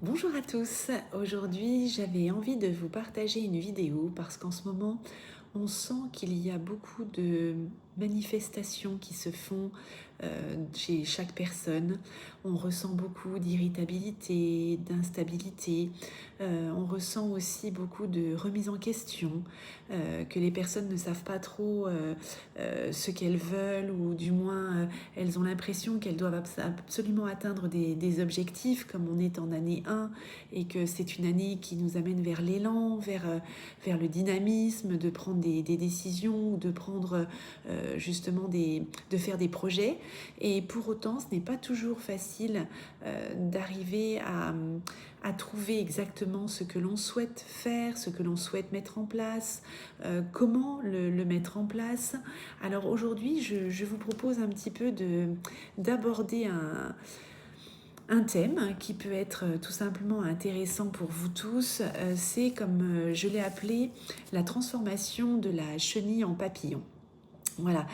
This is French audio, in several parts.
Bonjour à tous, aujourd'hui j'avais envie de vous partager une vidéo parce qu'en ce moment on sent qu'il y a beaucoup de manifestations qui se font chez chaque personne. On ressent beaucoup d'irritabilité, d'instabilité, on ressent aussi beaucoup de remise en question, que les personnes ne savent pas trop ce qu'elles veulent ou du moins elles ont l'impression qu'elles doivent absolument atteindre des objectifs comme on est en année 1 et que c'est une année qui nous amène vers l'élan, vers le dynamisme, de prendre des décisions ou de prendre justement de faire des projets. Et pour autant, ce n'est pas toujours facile d'arriver à trouver exactement ce que l'on souhaite faire, ce que l'on souhaite mettre en place, comment le mettre en place. Alors aujourd'hui, je vous propose un petit peu d'aborder un thème qui peut être tout simplement intéressant pour vous tous. C'est comme je l'ai appelé la transformation de la chenille en papillon. Voilà,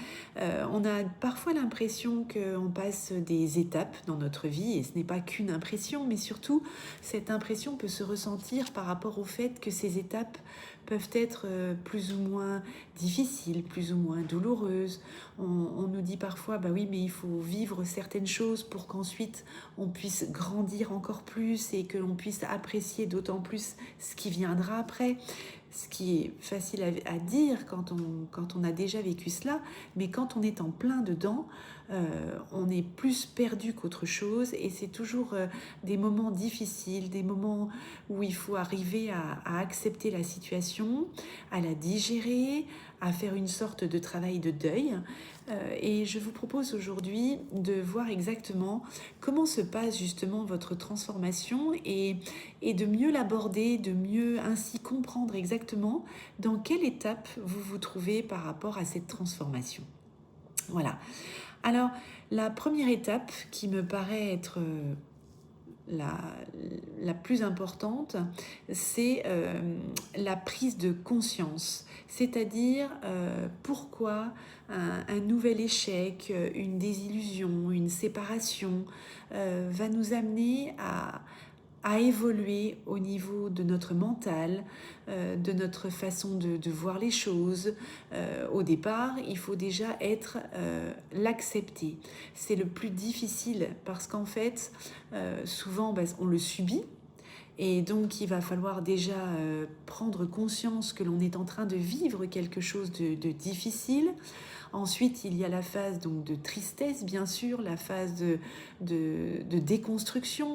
on a parfois l'impression qu'on passe des étapes dans notre vie et ce n'est pas qu'une impression, mais surtout cette impression peut se ressentir par rapport au fait que ces étapes peuvent être plus ou moins difficiles, plus ou moins douloureuses. On nous dit parfois, bah oui, mais il faut vivre certaines choses pour qu'ensuite on puisse grandir encore plus et que l'on puisse apprécier d'autant plus ce qui viendra après. Ce qui est facile à dire quand on a déjà vécu cela, mais quand on est en plein dedans, on est plus perdu qu'autre chose et c'est toujours des moments difficiles, des moments où il faut arriver à accepter la situation, à la digérer, à faire une sorte de travail de deuil. Et je vous propose aujourd'hui de voir exactement comment se passe justement votre transformation et de mieux l'aborder, de mieux ainsi comprendre exactement dans quelle étape vous vous trouvez par rapport à cette transformation. Voilà. Alors, la première étape qui me paraît être la, la plus importante, c'est la prise de conscience, c'est-à-dire pourquoi un nouvel échec, une désillusion, une séparation va nous amener à évoluer au niveau de notre mental, de notre façon de voir les choses. Au départ, il faut déjà l'accepter. C'est le plus difficile parce qu'en fait, souvent, on le subit. Et donc, il va falloir déjà prendre conscience que l'on est en train de vivre quelque chose de difficile. Ensuite, il y a la phase donc, de tristesse, bien sûr, la phase de déconstruction,